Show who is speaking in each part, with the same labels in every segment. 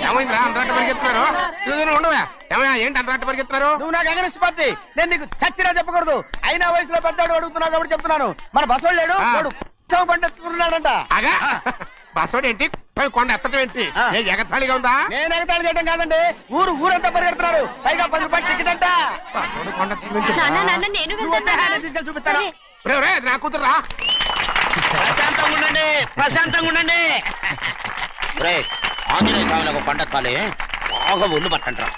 Speaker 1: ఏమైందిరా అంతరాట పరిగెత్తున్నారు? ఉండవా ఏమయ్యా, ఏంటి అంతరాట పరిగెత్తున్నారు?
Speaker 2: నువ్వు నాకు అగనిస్ట్ పార్టీ, నేను నీకు చచ్చినా చెప్పకూడదు. అయినా వయసులో పెద్దవాడు అడుగుతున్నావు కాబట్టి చెప్తున్నాను. మన బసవాడు లేడు, వాడు పండిస్తున్నాడంట.
Speaker 1: అగా బసవాడు ఏంటి, కొండ ఎత్తడం ఏంటి? ఎగతాళిగా ఉందా?
Speaker 2: నేను ఎగతాళి చేయడం కాదండి, ఊరంతా పరిగెడుతున్నారు. పైగా 10 రూపాయలు టికెట్ అంట.
Speaker 1: బసవాడు కొండ
Speaker 2: తీసుకెళ్ళి చూపిస్తాను.
Speaker 1: నా కూతురా.
Speaker 2: ప్రశాంతంగా ఉండండి.
Speaker 3: ఆంజనేయ స్వామికి ఒక పండగ కాలే బాగా ఒళ్ళు పట్టంటారా.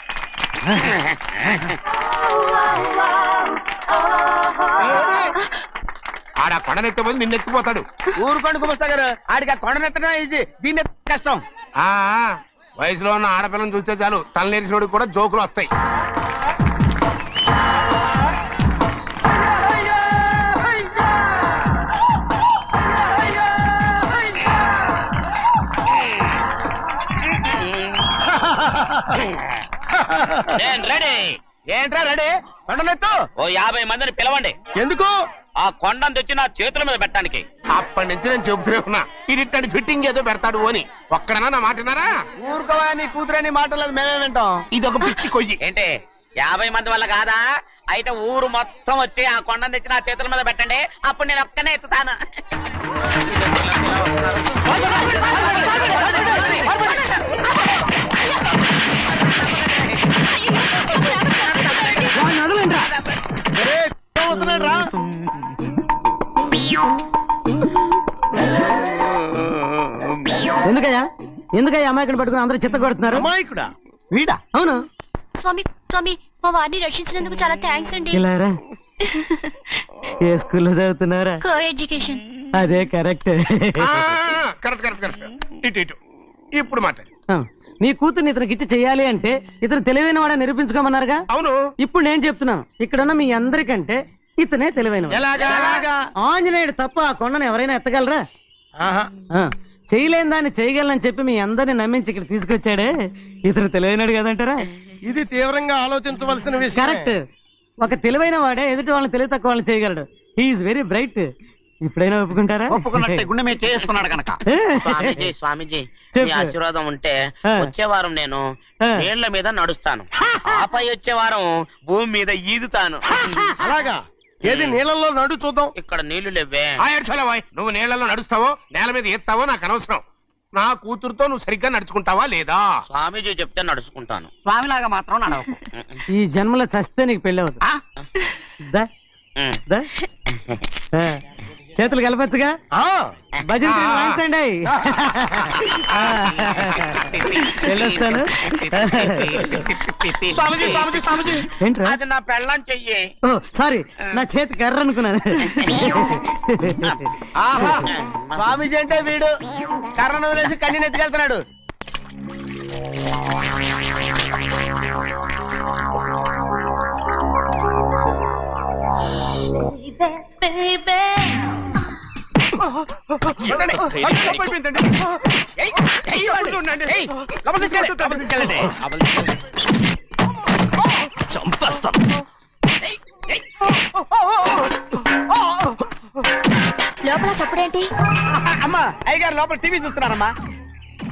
Speaker 1: ఆడ కొండనెత్తబోదు నిన్నెత్తిపోతాడు.
Speaker 2: ఊరుకోండి కుమస్తా గారు, ఆడికి ఆ కొండనెత్తడం ఈజీ, దీన్ని కష్టం.
Speaker 1: వయసులో ఉన్న ఆడపిల్లని చూస్తే చాలు తలనేరిసినోడికి కూడా జోకులు వస్తాయి.
Speaker 2: ఏంట్రా రెడీ? కొండనెత్తు.
Speaker 3: ఓ 50 మందిని పిలవండి.
Speaker 2: ఎందుకు?
Speaker 3: ఆ కొండను తెచ్చి నా చేతుల మీద పెట్టడానికి.
Speaker 1: అప్పటి నుంచి నేను చెబుతూనే ఉన్నా, ఇడిట్టని ఫిట్టింగ్ ఏదో పెడతాడు అని. ఒక్కడనా నా మాట విన్నారా?
Speaker 2: ఊరుకోవా, నీ కూతురని మాటలేదు, మేమే వింటాం.
Speaker 1: ఇది ఒక పిచ్చి కొయ్యి.
Speaker 3: ఏంటి 50 మంది వల్ల కాదా? అయితే ఊరు మొత్తం వచ్చి ఆ కొండను తెచ్చి నా చేతుల మీద పెట్టండి, అప్పుడు నేను ఒక్కనే ఎత్తుతాను.
Speaker 4: ఎందుకయ్యా అమాయకుని పట్టుకుని అందరూ చిత్త కొడుతున్నారు?
Speaker 2: అమాయకుడా?
Speaker 4: వీడా? అవును.
Speaker 5: స్వామి స్వామి, మా వారిని రక్షించినందుకు చాలా థ్యాంక్స్ అండి.
Speaker 4: ఇలారా, ఏ స్కూల్లో చదువుతున్నారా?
Speaker 5: Co education.
Speaker 4: అదే కరెక్ట్.
Speaker 1: ఇటు ఇప్పుడు మాట్లాడు.
Speaker 4: నీ కూతుర్ని ఇతనికి ఇచ్చి చెయ్యాలి అంటే ఇతను తెలివైన వాడని నిరూపించుకోమన్నారుగా.
Speaker 1: అవును.
Speaker 4: ఇప్పుడు నేను చెప్తున్నాను, ఇక్కడున్న మీ అందరికంటే ఇతనే తెలివైన. ఆంజనేయుడు తప్ప ఆ కొండను ఎవరైనా ఎత్తగలరా? చేయలేని దాన్ని చేయగలనని చెప్పి మీ అందరిని నమ్మించి ఇక్కడ తీసుకొచ్చాడే, ఇతను తెలివైనడు కదంటారా?
Speaker 2: ఇది తీవ్రంగా ఆలోచించవలసిన విషయం.
Speaker 4: కరెక్ట్. ఒక తెలివైన వాడే ఎదుటి వాళ్ళని తెలివి తక్కువ వాళ్ళని చేయగలడు. He is very bright. ఇప్పుడైనా ఒప్పుకుంటారా?
Speaker 3: ఒప్పుకున్నట్టే, గుండె మీద చేసుకున్నాడు కనుక. స్వామీజీ స్వామీజీ, మీ ఆశీర్వాదం ఉంటే వచ్చే వారం నేను నీళ్ల మీద నడుస్తాను, ఆపై వచ్చే వారం భూమి మీద ఈదుతాను.
Speaker 2: అలాగా? ఏది నీళ్ళల్లో నడు చూద్దాం.
Speaker 3: ఇక్కడ నీళ్లు లేవే.
Speaker 1: నువ్వు నీళ్లలో నడుస్తావో నేల మీద ఎత్తావో నాకు అనవసరం. నా కూతురుతో నువ్వు సరిగ్గా నడుచుకుంటావా లేదా?
Speaker 3: స్వామీజీ చెప్తే నడుచుకుంటాను.
Speaker 2: స్వామిలాగా మాత్రం నడవకు.
Speaker 4: ఈ జన్మలో చస్తే నీకు పెళ్ళి అవుతుంది. చేతులు కలపచ్చుగా, భజన వాయించండి. వెళ్ళొస్తాను. ఏంట్రా?
Speaker 3: అది నా పెళ్ళం చెయ్యి.
Speaker 4: ఓ సారీ, నా చేతి కర్ర అనుకున్నాను.
Speaker 2: స్వామీజీ అంటే వీడు కర్రను వదిలేసి కన్నీని ఎత్తుకెళ్తున్నాడు.
Speaker 3: చంపేస్తాం.
Speaker 5: లోపల చప్పుడేంటి?
Speaker 2: అమ్మా, అయ్యగారు లోపల టీవీ చూస్తున్నారమ్మా.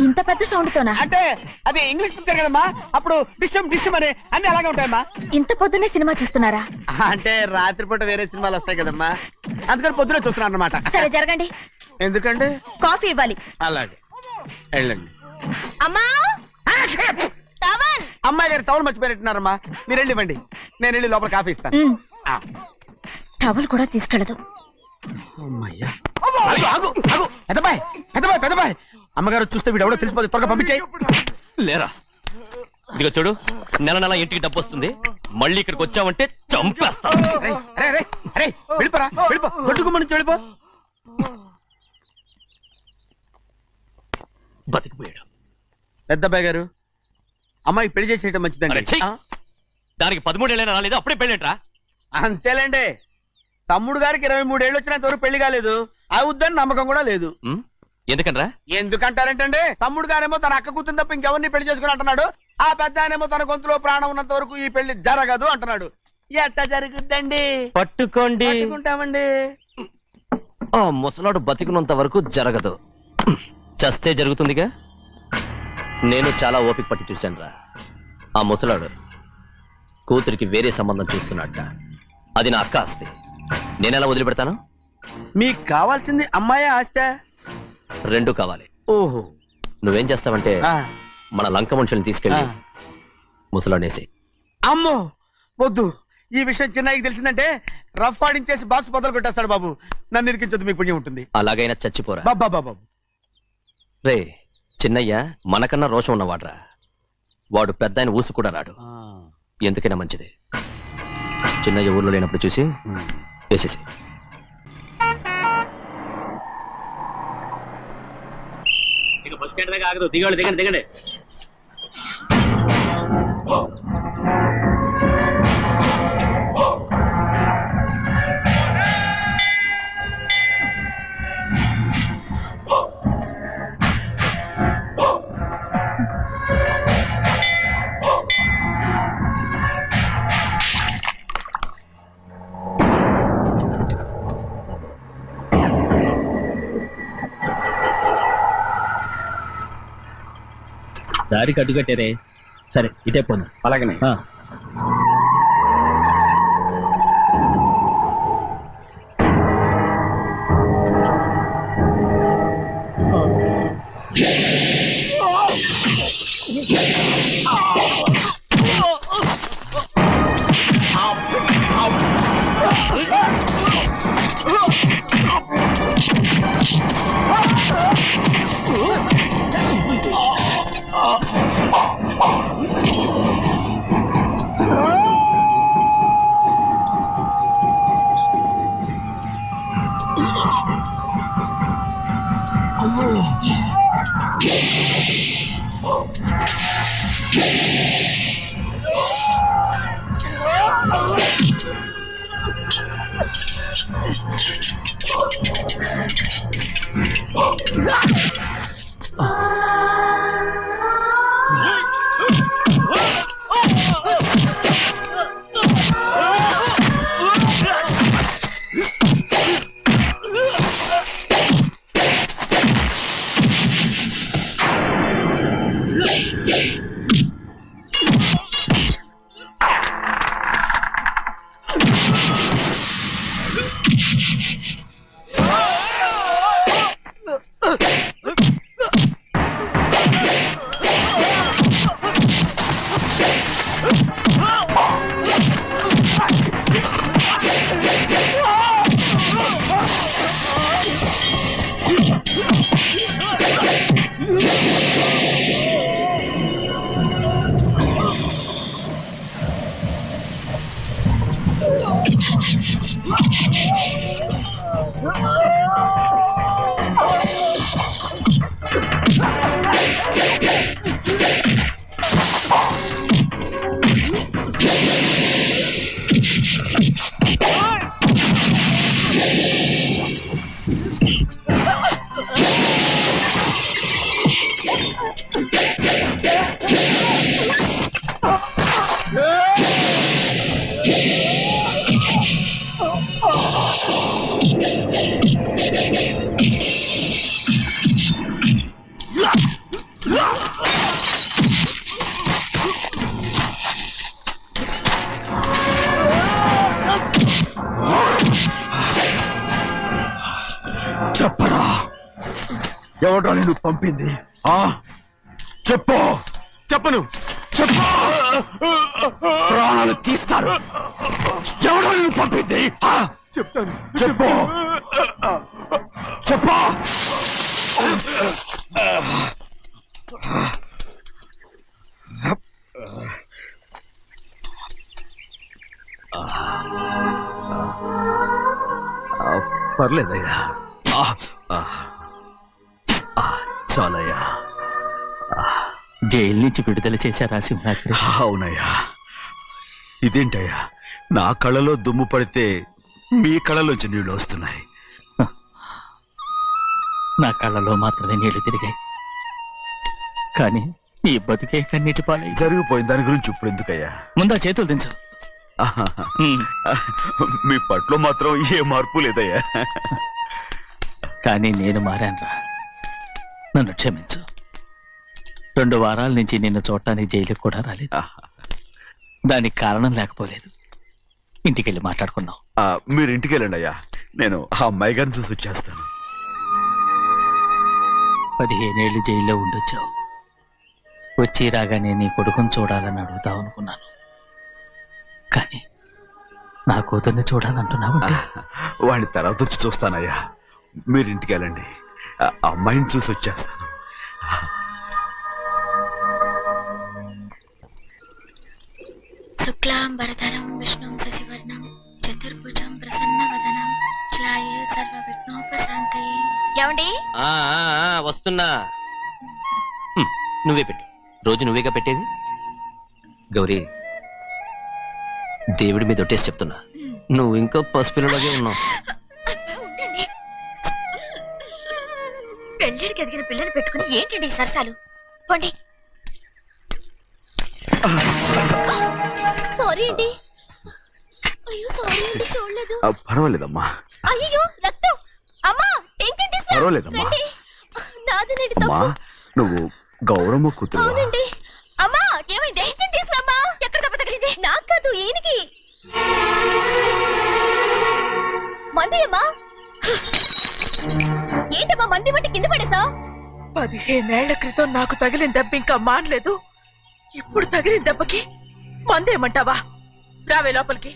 Speaker 5: ఇంత పెద్ద సౌండ్ తోనా?
Speaker 2: అంటే అది ఇంగ్లీష్ పిక్చర్ కదమ్మా, అప్పుడు డిషం డిషం అని అన్ని అలాగే ఉంటాయమ్మా.
Speaker 5: ఇంత పొద్దున్నే సినిమా చూస్తున్నారా?
Speaker 2: అంటే రాత్రిపూట వేరే సినిమాలు వస్తాయి కదమ్మా, అందుకని పొద్దునే చూస్తున్నాను అనమాట.
Speaker 5: సరే జరగండి.
Speaker 2: ఎందుకండి?
Speaker 5: కాఫీ ఇవ్వాలి.
Speaker 2: అలాగే వెళ్ళండి.
Speaker 5: అమ్మా, టవల్.
Speaker 2: అమ్మాయి గారు టవల్ మర్చిపోయినట్టున్నారమ్మా, మీరు వెళ్ళి ఇవ్వండి, నేను వెళ్ళి లోపల కాఫీ ఇస్తాను.
Speaker 5: టవల్ కూడా తీసుకెళ్ళదు.
Speaker 2: పెద్దబాయ్, అమ్మగారు చూస్తే వీడు ఎవడో తెలిసిపోతే త్వరగా పంపించాయి.
Speaker 6: లేరా, ఇదిగో చూడు, నెల నెల ఇంటికి డబ్బు వస్తుంది, మళ్ళీ ఇక్కడికి వచ్చావంటే చంపేస్తాం.
Speaker 2: వెళ్ళిపోరా, వెళ్ళిపో, దొడ్డుకుమ్మ నుంచి వెళ్ళిపో.
Speaker 6: బతికిపోయాడు.
Speaker 2: పెద్దబ్బాయి గారు, అమ్మాయికి పెళ్లి చేసేయడం మంచిదండి.
Speaker 6: దానికి 13 ఏళ్ళైనా రాలేదు, అప్పుడే పెళ్ళేంట్రా?
Speaker 2: అంతేలేండి, తమ్ముడు గారికి 23 ఏళ్ళు వచ్చినంత వరకు పెళ్లి కాలేదు, అవుద్దని నమ్మకం కూడా లేదు.
Speaker 6: ఎందుకనరా?
Speaker 2: ఎందుకంటారేంటండి, తమ్ముడు గారేమో తన అక్క కూతురు తప్ప ఇంకెవరిని పెళ్లి చేసుకుని అంటున్నాడు, ఆ పెద్ద ఆయనేమో తన గొంతులో ప్రాణం ఉన్నంత వరకు ఈ పెళ్లి జరగదు అంటున్నాడు. ఎట్ట జరుగుద్దండి?
Speaker 6: పట్టుకోండి.
Speaker 2: పట్టుకుంటామండి.
Speaker 6: ఆ ముసలాడు బతికినంత వరకు జరగదు, చస్తే జరుగుతుందిగా. నేను చాలా ఓపిక పట్టి చూశానురా. ఆ ముసలాడు కూతురికి వేరే సంబంధం చూస్తున్నట్ట. అది నా అక్క ఆస్తి, నేనెలా వదిలిపెడతాను?
Speaker 2: మీకు కావాల్సింది అమ్మాయి ఆస్తా?
Speaker 6: రెండు కావాలి.
Speaker 2: ఓహో.
Speaker 6: నువ్వేం చేస్తావంటే
Speaker 2: ఆ.
Speaker 6: మన లంక మనుషుల్ని తీసుకెళ్ళి
Speaker 2: ఆ.
Speaker 6: ముసలాడేసి.
Speaker 2: అమ్మో వద్దు, ఈ విషయం చిన్నయ్యకి తెలిసిందంటే రఫ్ ఆడించేసి బాక్స్ బదులు కొట్టేస్తాడు బాబు. నన్ను ఇరికించొద్దు, మీకు పుణ్యం ఉంటుంది.
Speaker 6: అలాగైనా చచ్చిపోరా.
Speaker 2: బాబా బాబు.
Speaker 6: రే చిన్నయ్య మనకన్నా రోషం ఉన్నవాడ్రా. వాడు పెద్ద ఆయన ఊసు కూడా రాడు. ఎందుకైనా మంచిది చిన్నయ్య ఊర్లో లేనప్పుడు చూసి వేసేసి.
Speaker 3: బస్ స్టాండ్ దగ్గర ఆగదు, దిగండి దిగండి దిగండి.
Speaker 7: దారికి అడ్డుకట్టారే. సరే ఇటే పోను.
Speaker 2: అలాగనే. చెప్పరా, ఎవడో నేను పంపింది? చెప్పు. చెప్పను. చెప్పు, ప్రాణాలు తీస్తారు. ఎవడో నేను పంపింది? చెప్తాను. చెప్పు. చెప్పు. పర్లేదయ్యా, చాలయ్యా.
Speaker 7: జైలు నుంచి విడుదల చేశారా సింహాద్రి?
Speaker 8: అవునయ్యా. ఇదేంటయ్యా, నా కళ్ళలో దుమ్ము పడితే మీ కళ్ళలోంచి నీళ్లు వస్తున్నాయి.
Speaker 7: నా కళ్ళలో మాత్రమే నీళ్లు తిరిగాయి, కానీ ఈ బతుకే కన్నీటి పాలై.
Speaker 8: జరిగిపోయింది, దాని గురించి ఇప్పుడు ఎందుకయ్యా?
Speaker 7: ముందా చేతులు దించు.
Speaker 8: మీ పట్లో మాత్రం ఏ మార్పు లేదయ్యా.
Speaker 7: కానీ నేను మారానురా, నన్ను క్షమించు. 2 వారాల నుంచి నిన్ను చూడటానికి జైలుకి కూడా రాలేదు. దానికి కారణం లేకపోలేదు. ఇంటికెళ్ళి మాట్లాడుకుందాం.
Speaker 8: మీరు ఇంటికి వెళ్ళండి అయ్యా, నేను ఆ అమ్మాయి గారిని చూసి వచ్చేస్తాను.
Speaker 7: 15 ఏళ్ళు జైల్లో ఉండొచ్చావు. వచ్చి రాగానే నీ కొడుకుని చూడాలని అడుగుతావు అనుకున్నాను. కానీ నా కూతుర్ని చూడాలంటున్నావు.
Speaker 8: వాడిని తర్వాత వచ్చి చూస్తానయ్యా, మీరు ఇంటికి వెళ్ళండి, ఆ అమ్మాయిని చూసి వచ్చేస్తాను.
Speaker 5: శుక్లాంబరధరం విష్ణుం శశివర్ణం చతుర్భుజం ప్రసన్నవదనం ధ్యాయే సర్వవిఘ్నోపశాంతయే. ఏమండి?
Speaker 6: వస్తున్నా. నువ్వే పెట్టు. రోజు నువ్వేగా పెట్టేది. గౌరీ, దేవుడి మీద ఒట్టేసి చెప్తున్నా, నువ్వు ఇంకా పసిపిల్లలాగే ఉన్నావు.
Speaker 5: అబ్బా, ఉండండి. పెళ్ళిడికి ఎదిగిన పిల్లని పెట్టుకుని ఏంటండి ఈ సరసాలు? పోండి. సారీ అండి. అయ్యో సారీ అండి, చూడలేదు.
Speaker 8: పర్వాలేదమ్మా,
Speaker 5: అయ్యో రక్తం. అమ్మా టెన్షన్ తీసుకురా.
Speaker 8: పర్వాలేదమ్మా.
Speaker 5: రండి. నాదేనండి
Speaker 8: అమ్మా
Speaker 5: తప్పు.
Speaker 8: నువ్వు గౌరమ్మ కూతురు.
Speaker 5: అవునండి. అమ్మా ఏమైంది? టెన్షన్ తీసుకురామ్మా. ఎక్కడ దెబ్బ తగిలింది? నాకు కాదు, ఈయనకి. మంది అమ్మా. ఏంటమ్మా మంది బట్టి కింద పడేసా?
Speaker 9: 15 ఏళ్ల క్రితం నాకు తగిలిన దెబ్బ ఇంకా మానలేదు. ఇప్పుడు తగిలిన దెబ్బకి మందేమంటావా? రావే లోపలికి.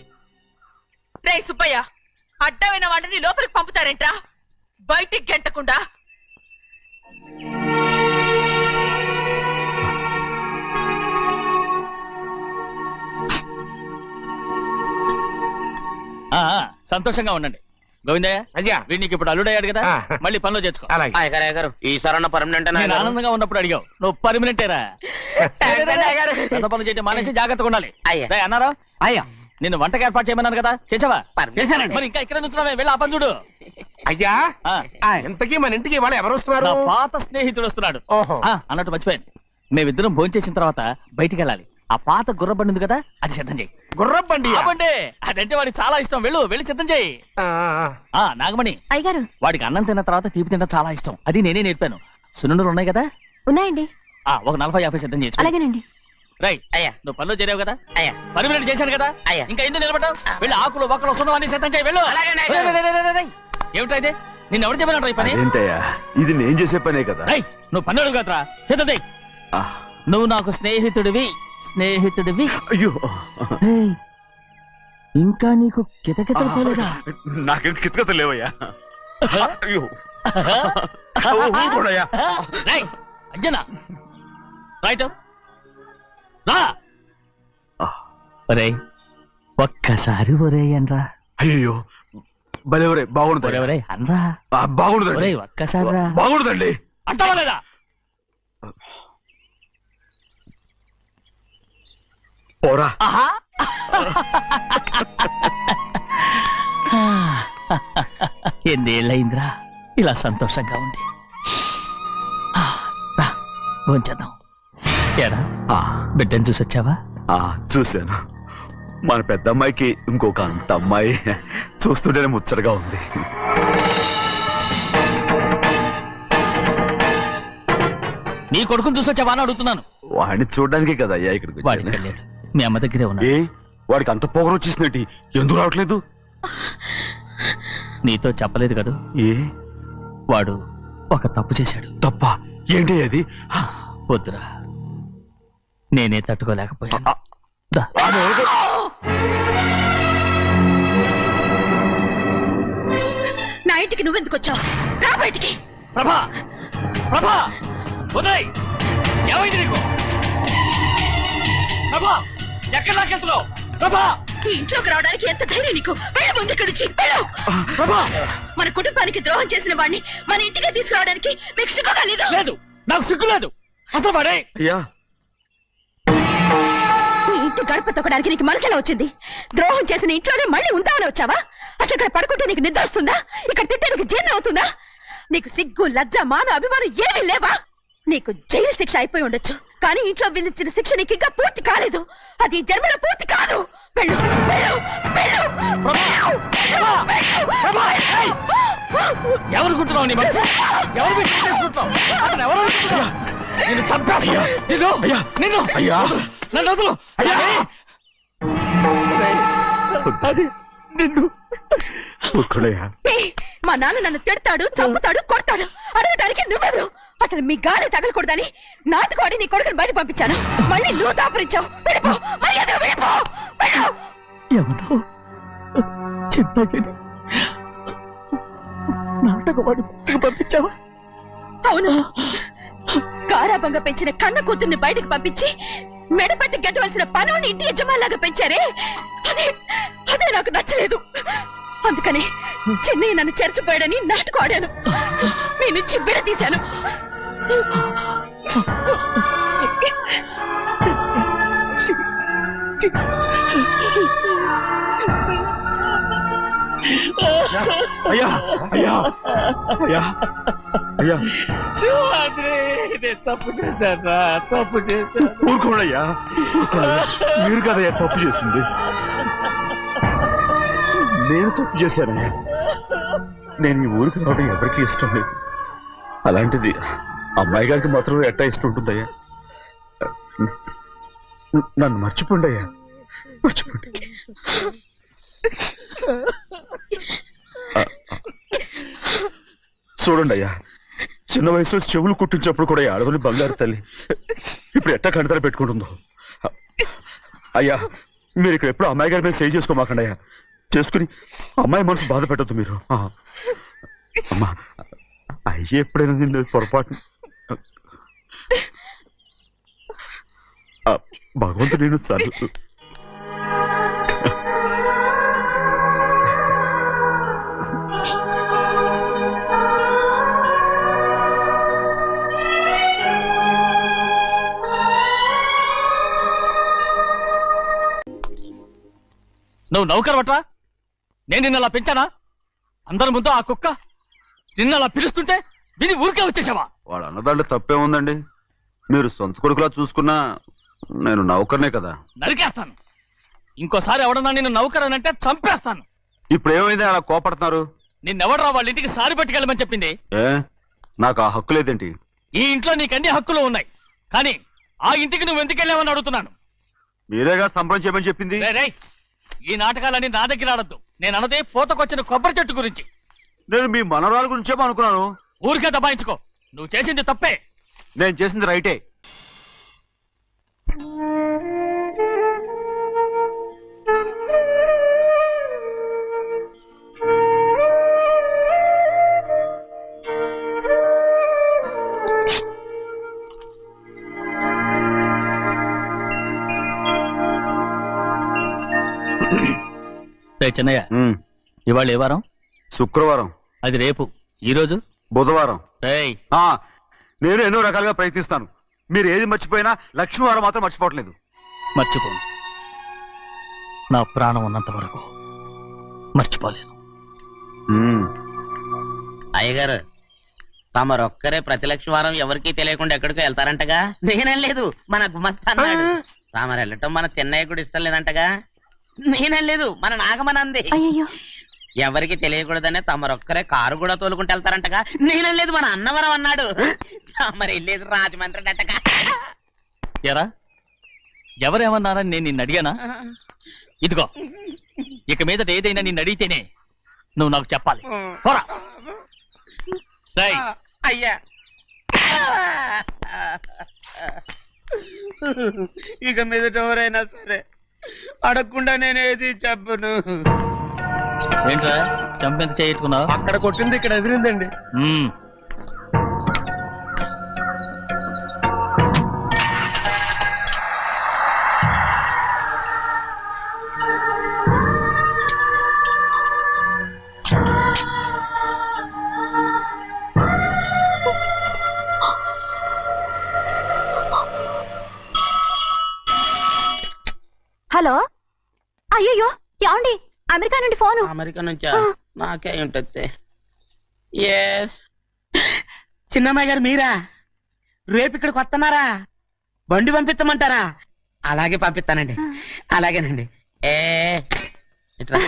Speaker 9: రే సుబ్బయ్య, అడ్డమైన వాడిని లోపలికి పంపుతారేంట్రా? బయటికి గెంటకుండా.
Speaker 7: సంతోషంగా ఉండండి. గోవిందయ్య,
Speaker 1: అయ్యా
Speaker 7: వీడికి ఇప్పుడు అల్లుడయ్యాడు కదా,
Speaker 1: ఆ.
Speaker 7: మళ్ళీ పనిలో చేర్చుకో.
Speaker 1: అలాగే.
Speaker 3: అయ్యగారు అయ్యగారు, ఈ సరణ పర్మనెంట్
Speaker 7: నేను ఆనందంగా ఉన్నప్పుడు అడిగావు, నువ్వు పర్మనెంటేరా. పెద్ద పనులు చేయడం మానేసి జాగ్రత్తగా ఉండాలి.
Speaker 3: అయ్యా.
Speaker 7: రేయ్, అన్నారా?
Speaker 2: అయ్యా
Speaker 7: నిన్ను వంటకి ఏర్పాటు చేయమన్నాను కదా, చేసావా?
Speaker 2: చేశానండి.
Speaker 7: మరి ఇంకా ఇక్కడ నుంచున్నావే, వెళ్ళి ఆ పని చూడు.
Speaker 1: అయ్యా,
Speaker 7: ఆ,
Speaker 1: ఇంతకీ మన ఇంటికి ఇవాళ ఎవరు వస్తున్నారు?
Speaker 7: నా పాత స్నేహితుడు వస్తున్నాడు.
Speaker 1: ఓహో.
Speaker 7: అన్నట్టు మర్చిపోయాను, మేమిద్దరం భోంచేసిన తర్వాత బయటికి వెళ్ళాలి. ఆ పాత గుర్రబండి ఉంది కదా, అది సిద్ధం చేయి.
Speaker 1: గుర్రబండి.
Speaker 7: బండి అదంటే వాడికి చాలా ఇష్టం. వెళ్ళి సిద్ధం చేయి. నాగమణి,
Speaker 5: అయ్యగారు
Speaker 7: వాడికి అన్నం తిన్న తర్వాత తీపి తినడం చాలా ఇష్టం. అది నేనే నేర్పాను. సున్నుండలు ఉన్నాయి కదా,
Speaker 5: ఉన్నాయండి.
Speaker 7: ఒక 40-50 సిద్ధం చేసి.
Speaker 5: అలాగేనండి.
Speaker 7: రైట్.
Speaker 3: అయ్యా.
Speaker 7: నువ్వు పనిలో చేరావు కదా,
Speaker 3: అయ్యా.
Speaker 7: పర్మినెంట్ చేశాను కదా,
Speaker 3: అయ్యా.
Speaker 7: ఇంకా ఎందుకు నిలబడ్డావు? వెళ్ళి ఆకులు ఒక్కలు వస్తుందో అన్ని సిద్ధం చేయి. వెళ్ళు.
Speaker 3: అలాగేనండి.
Speaker 7: ఏమిటా ఇది? నిన్ను ఎవరు చెప్పినట్టు ఈ పని?
Speaker 8: అదేంటయ్యా, ఇది నేను చేసే పనే కదా.
Speaker 7: రేయ్, నువ్వు పని అడుగు కదరా, సిద్ధం చేయి.
Speaker 8: ఆ,
Speaker 7: నువ్వు నాకు స్నేహితుడివి.
Speaker 8: అయ్యో
Speaker 7: ఏయ్, ఇంకా నీకు కితకితలు పోలేదా?
Speaker 8: నాకేం కితకత లేవయ్యా. అయ్యో ఊరుకోడయ్యా.
Speaker 7: రేయ్, అంజనా, రైట్ రా. ఒరేయ్, ఒక్కసారి ఒరేయ్ అనరా.
Speaker 8: అయ్యో భలే ఒరే, బాగుండదు.
Speaker 7: ఒరేయ్ అనరా.
Speaker 8: బాగుండదండి.
Speaker 7: ఒరేయ్, ఒక్కసారి రా.
Speaker 8: బాగుండదండి.
Speaker 7: అంటావా లేదా?
Speaker 8: పోరా.
Speaker 7: ఆహా. ఎన్నేళ్ళయిందిరా ఇలా సంతోషంగా ఉండి. రా, భోంచేద్దాం. ఏరా,
Speaker 8: ఆ,
Speaker 7: బిడ్డను చూసొచ్చావా?
Speaker 8: చూశాను. మన పెద్ద అమ్మాయికి ఇంకొక అంత అమ్మాయి. చూస్తుంటేనే ముచ్చటగా ఉంది.
Speaker 7: నీ కొడుకుని చూసొచ్చావా అని అడుగుతున్నాను.
Speaker 8: వాడిని చూడడానికే కదా అయ్యా ఇక్కడికి
Speaker 7: వాడికి
Speaker 8: వచ్చాను.
Speaker 7: వెళ్ళాడు, మీ అమ్మ దగ్గరే ఉన్నాడు.
Speaker 8: ఏ వాడికి అంత పొగరు వచ్చేసినట్టు ఎందుకు రావట్లేదు?
Speaker 7: నీతో చెప్పలేదు కదా,
Speaker 8: ఏ
Speaker 7: వాడు ఒక తప్పు చేశాడు.
Speaker 8: తప్ప ఏంటి అది?
Speaker 7: వద్దురా, నేనే తట్టుకోలేకపోయాను. దా.
Speaker 9: నా ఇంటికి నువ్వెందుకు వచ్చావు? రా బయటికి.
Speaker 7: ప్రభా, ప్రభా, ఉదయ్, ఏమైంది నీకు? ప్రభా, ఎక్కడ లాకెళ్తున్నావు? ప్రభా,
Speaker 9: ఈ ఇంట్లోకి రావడానికి ఎంత ధైర్యం నీకు? వెళ్ళు ముందు ఇక్కడి నుంచి, వెళ్ళు.
Speaker 7: ప్రభా.
Speaker 9: మన కుటుంబానికి ద్రోహం చేసిన వాడిని మన ఇంటికి తీసుకురావడానికి మీకు సిగ్గుగా లేదు?
Speaker 7: లేదు, నాకు సిగ్గు లేదు అసలు. వాడే
Speaker 8: అయ్యా,
Speaker 9: ఈ ఇంటి గడప తొక్కడానికి నీకు మనసులో వచ్చింది. ద్రోహం చేసిన ఇంట్లోనే మళ్ళీ ఉందామని వచ్చావా? అసలు ఇక్కడ పడుకుంటే నీకు నిద్ర వస్తుందా? ఇక్కడ తింటే నీకు జీర్ణం అవుతుందా? నీకు సిగ్గు, లజ్జ, మాన, అభిమానం ఏమీ లేవా? నీకు జైలు శిక్ష అయిపోయి ఉండొచ్చు, కానీ ఇంట్లో విధించిన శిక్ష నీకు ఇంకా పూర్తి కాలేదు. అది జన్మలో పూర్తి కాదు. వెళ్ళు, వెళ్ళు, వెళ్ళు, వెళ్ళు, వెళ్ళు.
Speaker 7: ఎవరు కుంటున్నావు? నీ మంచి ఎవరు చేసుకుంటున్నావు? అతను ఎవరు అనుకుంటున్నావు? నిన్ను చంపేస్తా. నిన్ను నిన్ను
Speaker 8: అయ్యా
Speaker 7: నన్ను వదులు. అది నిన్ను
Speaker 8: ఊరుకోడయ్యా.
Speaker 9: ఏయ్, మా నాన్న నన్ను తిడతాడు, చంపుతాడు, కొడతాడు. అడగడానికి నువ్వెవరు? అసలు మీ గాలి తగలకూడదని నాటుకోడి నీ కొడుకుని బయట పంపించాను. మళ్ళీ నువ్వు దాపరించావు. వెళ్ళిపో, మర్యాదగా వెళ్ళిపో, వెళ్ళు.
Speaker 7: ఎవరో చిన్నజని నాటకవాడు పంపించావా?
Speaker 9: అవును, గారాబంగా పెంచిన కన్న కూతుర్ని బయటకు పంపించి మెడపట్టి గెట్టవలసిన పనుని ఇంటి యజమానిలాగా పెంచారే, అదే నాకు నచ్చలేదు. అందుకని చెన్నయ్య నన్ను చెరచిపోయాడని నాటకం ఆడాను. మీ నుంచి విడదీశాను.
Speaker 8: అయ్యా అయ్యా అయ్యా అయ్యా
Speaker 7: నేను తప్పు చేశాను, తప్పు చేశాను.
Speaker 8: ఊరుకోడయ్యా, ఊరుకోడయ్యా. మీరు కదయ్యా తప్పు చేసింది. నేను తప్పు చేశానయ్యా. నేను ఈ ఊరికి రావడం ఎవరికి ఇష్టం లేదు. అలాంటిది అమ్మాయి గారికి మాత్రం ఎట్టా ఇష్టం ఉంటుందయ్యా. నన్ను మర్చిపోండి అయ్యా, మర్చిపోండి. చూడండి అయ్యా, చిన్న వయసులో చెవులు కుట్టించినప్పుడు కూడా ఆడవని బంగారు తల్లి ఇప్పుడు ఎట్టా కంటతర పెట్టుకుంటుందో. అయ్యా, మీరు ఇక్కడ ఎప్పుడు అమ్మాయి గారి మీద సేవ్ చేసుకోమాకండి అయ్యా. చేసుకుని అమ్మాయి మనసు బాధ పెట్టద్దు మీరు. అమ్మా, అయ్యే ఎప్పుడైనా నేను పొరపాటు భగవంతుడు నేను సర్దు.
Speaker 7: నువ్వు నౌకరు పట్రా? నేను నిన్న అలా పెంచానా? అందరి ముందు ఆ కుక్క నిన్న అలా పిలుస్తుంటే విని ఊరికే వచ్చేసావా?
Speaker 8: వాడు అన్నదాంట్లో తప్పే ఉందండి. మీరు సొంత కొడుకులా చూసుకున్నా నేను నౌకర్నే కదా.
Speaker 7: నరికేస్తాను. ఇంకోసారి ఎవడన్నా నిన్ను నౌకరనంటే చంపేస్తాను.
Speaker 8: ఇప్పుడు ఏమైంది అలా కోపడుతున్నారు?
Speaker 7: నిన్నెవడరా వాళ్ళ ఇంటికి సారి పట్టుకెళ్ళమని చెప్పింది?
Speaker 8: ఏ, నాకు ఆ హక్కు లేదేంటి?
Speaker 7: ఈ ఇంట్లో నీకు అన్ని హక్కులు ఉన్నాయి, కానీ ఆ ఇంటికి నువ్వు ఎందుకు వెళ్ళావని అడుగుతున్నాను.
Speaker 8: మీరేగా సంబరం చేయమని చెప్పింది.
Speaker 7: రేయ్, ఈ నాటకాలన్నీ నా దగ్గర ఆడద్దు. నేను అన్నదే పూతకొచ్చిన కొబ్బరి చెట్టు గురించి.
Speaker 8: నేను మీ మనవరాల గురించేమో అనుకున్నాను.
Speaker 7: ఊరికే దబాయించుకో. నువ్వు చేసింది తప్పే.
Speaker 8: నేను చేసింది రైటే.
Speaker 7: చిన్నయ్య, ఇవాళ ఏ వారం?
Speaker 8: శుక్రవారం.
Speaker 7: అది రేపు. ఈ రోజు
Speaker 8: బుధవారం.
Speaker 7: రేయ్,
Speaker 8: నేను ఎన్నో రకాలుగా ప్రయత్నిస్తాను. మీరు ఏది మర్చిపోయినా లక్ష్మీవారం మాత్రం మర్చిపోవట్లేదు.
Speaker 7: మర్చిపోను. నా ప్రాణం ఉన్నంత వరకు మర్చిపోలేను.
Speaker 3: అయ్యగారు, తమరొక్కరే ప్రతి లక్షవారం ఎవరికీ తెలియకుండా ఎక్కడికో వెళ్తారంటగా? నేనేం లేదు, మన గుమస్తా అన్నాడు. తామరు వెళ్ళటం మన చెన్నయ్య కూడా ఇష్టం లేదంటగా? నేనేం లేదు, మన నాగమనంది. ఎవరికి తెలియకూడదనే తమరొక్కరే కారు కూడా తోలుకుంటూ వెళ్తారంటగా? నేనేం లేదు, మన అన్నవరం అన్నాడు. తమరు వెళ్ళేది రాజమండ్రి అంటగా.
Speaker 7: ఎరా, ఎవరేమన్నారని నేను నిన్ను అడిగానా? ఇదిగో, ఇక మీదట ఏదైనా నిన్ను అడిగితేనే నువ్వు నాకు చెప్పాలి. పోరా.
Speaker 3: అయ్యా, ఇక మీదట ఎవరైనా సరే అడగకుండా నేనేది చెప్పను.
Speaker 7: ఏంట్రా చంపెంత చేయించుకున్నావు?
Speaker 2: అక్కడ కొట్టింది ఇక్కడ ఎదిరిందండి.
Speaker 5: హలో, అయ్యో ఏమండి, అమెరికా నుండి ఫోను.
Speaker 3: అమెరికా నుంచా? నాకే ఉంటుంది. ఎస్, చిన్నమ్మాయి గారు మీరా? రేపు ఇక్కడికి వస్తున్నారా? బండి పంపించమంటారా? అలాగే పంపిస్తానండి. అలాగేనండి. ఇట్రా.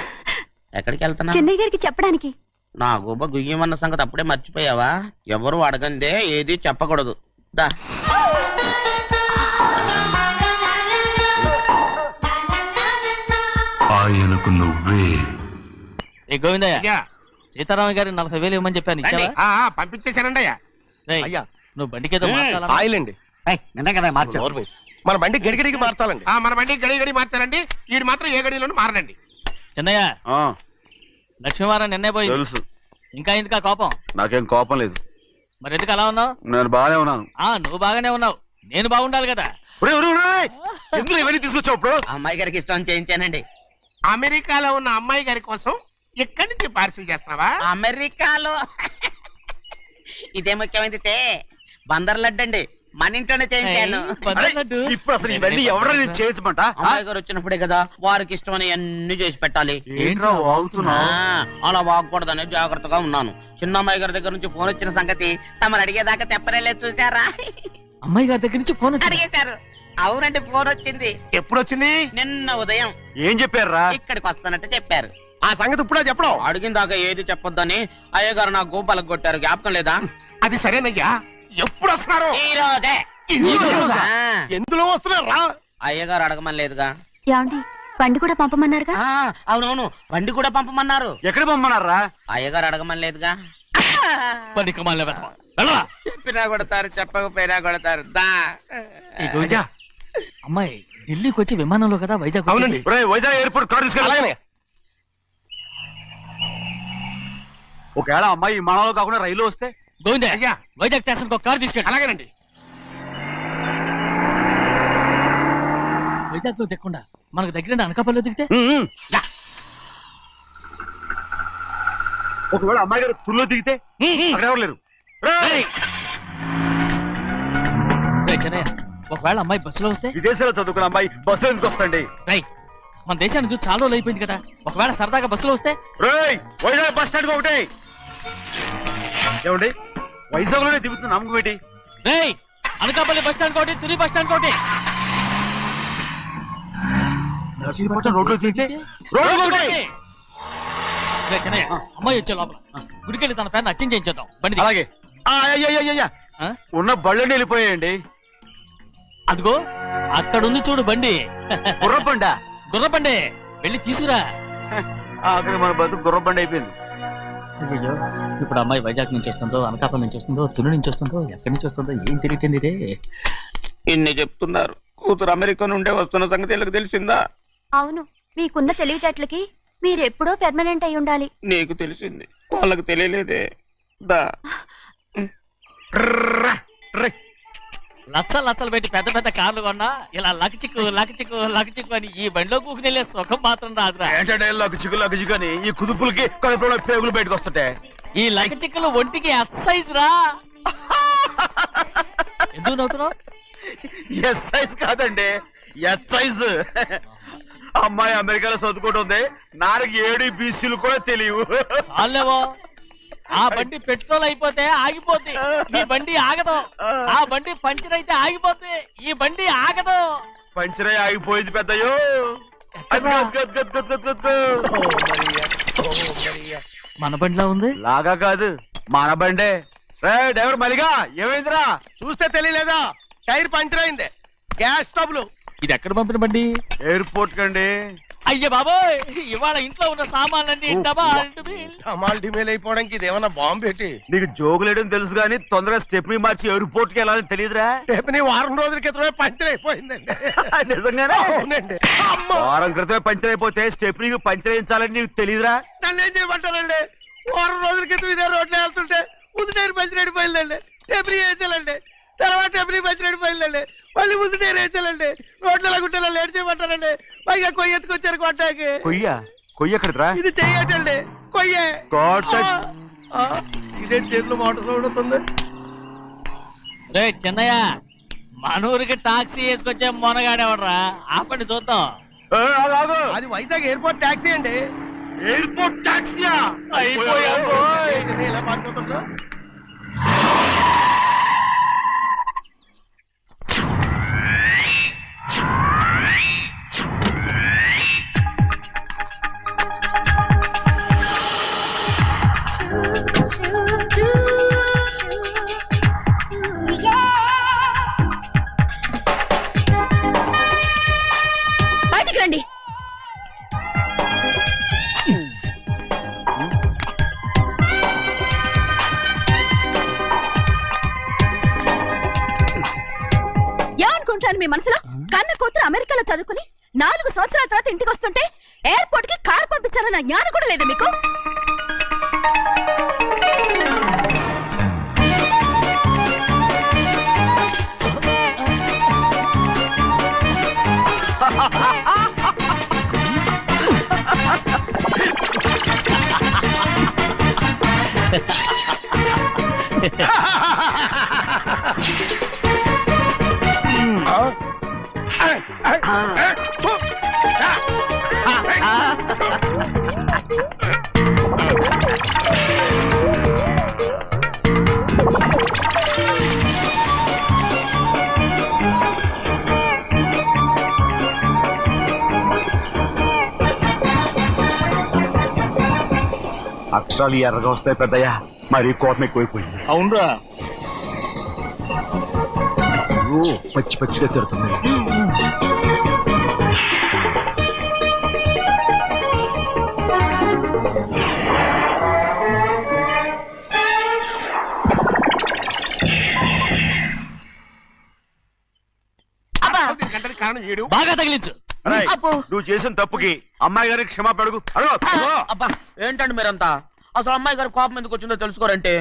Speaker 3: ఎక్కడికి వెళ్తున్నా?
Speaker 5: చెన్నై గారికి చెప్పడానికి.
Speaker 3: నా గుబ్బ గుయ్యమన్న సంగతి అప్పుడే మర్చిపోయావా? ఎవరు అడగందే ఏది చెప్పకూడదు. దా.
Speaker 8: ఆయనకు నువ్వే
Speaker 7: ఏ గోవిందయ్య,
Speaker 1: అయ్యా
Speaker 7: సీతారామ గారి 40,000 ఇవ్వమని చెప్పాను,
Speaker 1: రండి.
Speaker 7: ఇచ్చావా?
Speaker 1: పంపించేశానండి అయ్యా.
Speaker 7: రేయ్,
Speaker 2: అయ్యా.
Speaker 7: నువ్వు బండికేదో మార్చాలా?
Speaker 2: ఆయిల్ అండి నిన్న కదా మార్చారు మన బండి గడిగడికి మార్చాలండి.
Speaker 1: మన బండి గడి గడి మార్చారండి. వీడు మాత్రం ఏ గడిలోనూ మారనండి.
Speaker 7: చిన్నయ్య, లక్ష్మీవారం నిన్నే పోయి
Speaker 8: తెలుసు,
Speaker 7: ఇంకా ఎందుకా కోపం?
Speaker 8: నాకేం కోపం లేదు,
Speaker 7: మరి ఎందుకు అలా ఉన్నావు?
Speaker 8: నేను బాగానే ఉన్నాను.
Speaker 7: నువ్వు బాగానే ఉన్నావు, నేను బాగుండాలి కదా.
Speaker 8: ఎందుకు ఇవన్నీ తీసుకొచ్చావు ఇప్పుడు?
Speaker 3: అమ్మాయి గారికి ఇష్టం చేయించానండి.
Speaker 1: అమెరికాలో ఉన్న అమ్మాయి గారి కోసం ఎక్కడి నుంచి పార్సిల్ చేస్తున్నావా?
Speaker 3: అమెరికాలో ఇదే ముఖ్యమైనది బందర్ లడ్డు అండి, మన ఇంట్లోనే చేయించాను.
Speaker 8: ఇప్పుడు అసలు ఇవన్నీ ఎవరైనా చేయించమంట?
Speaker 3: అమ్మాయి గారు వచ్చినప్పుడే కదా వారికి ఇష్టమని అన్ని చేసి పెట్టాలి.
Speaker 8: ఏంట్రా వాగుతున్నావ్?
Speaker 3: అలా వాగకూడదని జాగ్రత్తగా ఉన్నాను. చిన్న అమ్మాయి గారి దగ్గర నుంచి ఫోన్ వచ్చిన సంగతి తమరు అడిగేదాకా తెప్పరేలేదు, చూసారా?
Speaker 7: అమ్మాయి గారి దగ్గర నుంచి ఫోన్ వచ్చింది.
Speaker 3: అడిగేశారు. అవునండి, ఫోన్ వచ్చింది.
Speaker 1: ఎప్పుడు వచ్చింది?
Speaker 3: నిన్న ఉదయం.
Speaker 8: ఏం చెప్పారా?
Speaker 3: ఇక్కడికి వస్తానంటే చెప్పారు.
Speaker 2: ఆ సంగతి ఇప్పుడే చెప్పడం.
Speaker 3: అడిగిన దాకా ఏది చెప్పొద్దని అయ్యగారు నాకు గోపాలకు కొట్టారు, జ్ఞాపకం లేదా?
Speaker 1: అది సరేనయ్యా, ఎప్పుడు వస్తున్నారు?
Speaker 3: ఈ రోజే. ఆ,
Speaker 2: ఎందులో వస్తున్నారా?
Speaker 3: అయ్యగారు అడగమని లేదుగా.
Speaker 5: ఏమండి బండి కూడా పంపమన్నారుగా?
Speaker 3: అవునవును, బండి కూడా పంపమన్నారు.
Speaker 8: ఎక్కడ పొమ్మన్నారా?
Speaker 3: అయ్యగారు అడగమని లేదుగా.
Speaker 7: బండి కమాలి వెళ్ళరా.
Speaker 3: చెప్పినా కొడతారు, చెప్పకపోయినా కొడతారు. దా.
Speaker 7: ఏ గోవిందయ్య, అమ్మాయి ఢిల్లీకి వచ్చి విమానంలో కదా వైజాగ్
Speaker 1: అవునండి.
Speaker 8: వైజాగ్ ఎయిర్పోర్ట్ కార్ తీసుకెళ్ళి. ఒకవేళ అమ్మాయి విమానంలో కాకుండా రైలు వస్తే?
Speaker 7: గోవిందయ్య,
Speaker 1: అయ్యా.
Speaker 7: వైజాగ్ స్టేషన్ ఒక కార్ తీసుకెళ్ళి.
Speaker 1: అలాగేనండి.
Speaker 7: వైజాగ్ లో దిక్కుండా మనకు దగ్గర అనకాపల్లిలో దిగితే?
Speaker 8: ఒకవేళ అమ్మాయి గారు తుల్లో దిగితే? అక్కడ ఎవరు లేరు.
Speaker 7: రేయ్ చిన్నయ్య, ఒకవేళ అమ్మాయి బస్సులో వస్తే?
Speaker 8: విదేశాల్లో చదువుకున్న అమ్మాయి బస్సు ఎందుకు వస్తండి?
Speaker 7: రై, మన దేశాన్ని చూసి చాలా రోజులు అయిపోయింది కదా, ఒకవేళ సరదాగా బస్సులో వస్తే?
Speaker 8: వైజాగ్ బస్ స్టాండ్ ఒకటి ఏమండి, వైజాగ్ లోనే దిగుతున్న నమ్మకం ఏంటి?
Speaker 7: రేయ్, అనకాపల్లి బస్ స్టాండ్ కోటి, తుని బస్ స్టాండ్ కోటి.
Speaker 8: రోడ్లో దిగితే రోడ్డు ఒకటి.
Speaker 7: రేయ్ చిన్నయ్య, అమ్మాయి వచ్చే లోపల గుడికెళ్ళి తన పేరుని అచ్చం చేయించేద్దాం. బండి
Speaker 8: అలాగే. ఉన్న బళ్ళని వెళ్ళిపోయాయండి.
Speaker 7: అదిగో అక్కడుంది చూడు బండి.
Speaker 8: గుర్రబండ.
Speaker 7: గుర్రబండి, వెళ్ళి తీసుకురా.
Speaker 8: అక్కడ మన బతుకు గుర్రబండ అయిపోయింది.
Speaker 7: అయ్యో, ఇప్పుడు అమ్మాయి వైజాగ్ నుంచి వస్తుందో, అనకాపల్లి నుంచి వస్తుందో, తుని నుంచి వస్తుందో, ఎక్కడి నుంచి వస్తుందో ఏం తెలియటండి ఇదే.
Speaker 3: ఇన్ని చెప్తున్నారు, కూతురు అమెరికా నుండే వస్తున్న సంగతి వీళ్ళకి తెలిసిందా?
Speaker 5: అవును, మీకున్న తెలివితేటలకి మీరెప్పుడో పెర్మనెంట్ అయి ఉండాలి.
Speaker 3: నీకు తెలిసింది, వాళ్ళకి తెలియలేదే. దా.
Speaker 7: లచ్చలు పెట్టి పెద్ద పెద్ద కార్లు కొన్నా ఇలా లకచిక్కు అని ఈ బండిలో కూకుని వెళ్ళే సుఖం మాత్రం రాదురా.
Speaker 8: ఏంటంటే లగచిక్కు అని ఈ కుదుపులకి కడుపులో పేగులు బయటకు వస్తుంటాయి.
Speaker 7: ఈ లకచిక్కులు ఒంటికి ఎక్సైజ్ రా. ఎందుకు నవ్వుతున్నావు?
Speaker 8: ఎస్ సైజ్ కాదండి, ఎస్ సైజ్. అమ్మాయి అమెరికాలో చదువుకుంటుంది, నాకు 7 బీసీలు కూడా తెలియవు.
Speaker 7: చాలేవో, ఆ బండి పెట్రోల్ అయిపోతే ఆగిపోద్ది, ఈ బండి ఆగదు. ఆ బండి పంచర్ అయితే ఆగిపోద్ది, ఈ బండి ఆగదు.
Speaker 8: పంచరే ఆగిపోయింది పెద్దయ్యో.
Speaker 7: మన బండిలో ఉంది.
Speaker 8: లాగా కాదు, మన బండే. డ్రైవర్ మరిగా ఏమైందిరా?
Speaker 2: చూస్తే తెలియలేదా? టైర్ పంచర్ అయింది. గ్యాస్ స్టవ్లు.
Speaker 7: ఇది ఎక్కడ పంపిన బండి?
Speaker 8: ఎయిర్పోర్ట్ కండి.
Speaker 7: అయ్య బాబోయ్, ఇవాళ ఇంట్లో ఉన్న సామాన్లన్నీ డబాల్
Speaker 2: డిమేల్ అయిపోవడానికి ఇది ఏమన్నా బాంబు పెట్టి?
Speaker 8: నీకు జోగులేయడం తెలుసు కానీ తొందరగా స్టెప్ని మార్చి ఎయిర్పోర్ట్ కి వెళ్ళాలని తెలియదురా?
Speaker 2: టెప్ని వారం రోజుల క్రితమే పంచర్ అయిపోయిందండి.
Speaker 8: నిజంగానే?
Speaker 2: అవునండి.
Speaker 8: వారం క్రితమే పంచర్ అయిపోతే స్టెప్నికి పంచర్ వేయించాలని నీకు తెలియదురా?
Speaker 2: నన్ను ఏం చేయమంటారండి? వారం రోజుల క్రితం ఇదే రోడ్లో వెళ్తుంటే ముందు టైర్ పంచర్ అయిపోయిందండి. టెప్ని వేసాలండి, తర్వాత టెప్ని పంచర్ అయిపోయిందండి, మళ్ళీ ముందు టైర్ వేసాలండి. రోడ్లలో గుట్టలో లేట్ చేయమంటారండి. పైగా కొయ్య ఎత్తుకొచ్చారు కొట్టాకి.
Speaker 8: కొయ్య ఎక్కడిరా?
Speaker 2: ఇది చెయ్యటండి, కొయ్యే. ఇదే చేతులు మోటార్ సౌండ్ అవుతుంది.
Speaker 7: రే చిన్నయ్య, మనూరికి టాక్సీ వేసుకొచ్చే మొనగాడేవడరా, ఆపండి చూద్దాం.
Speaker 2: అది వైజాగ్ ఎయిర్పోర్ట్ టాక్సీ అండి.
Speaker 8: ఎయిర్పోర్ట్ టాక్సీయా?
Speaker 2: ఇలా మాట్లాడుతుండ్రా?
Speaker 9: బయటికి రండి. ఏమనుకుంటాను మీ మనసులో? కన్న కూతురు అమెరికాలో చదువుకుని 4 సంవత్సరాల తర్వాత ఇంటికి వస్తుంటే ఎయిర్పోర్ట్ కి కారు పంపించాలన్న జ్ఞానం కూడా లేదా మీకు?
Speaker 8: అక్షరాలు ఎర్రగా వస్తాయి పెద్దయ్య, మరి కోపం ఎక్కువైపోయింది.
Speaker 7: అవునరా,
Speaker 8: పచ్చి పచ్చిగా తిడుతుంది.
Speaker 1: గంటకి కారణం ఏడు.
Speaker 7: బాగా తగిలించు.
Speaker 8: అరేయ్, నువ్వు చేసిన తప్పుకి అమ్మాయి గారికి క్షమాపణ అడుగు.
Speaker 3: అబ్బా ఏంటండి మీరంతా? అసలు అమ్మాయి గారు కోపం ఎందుకు వచ్చిందో తెలుసుకోరంటే,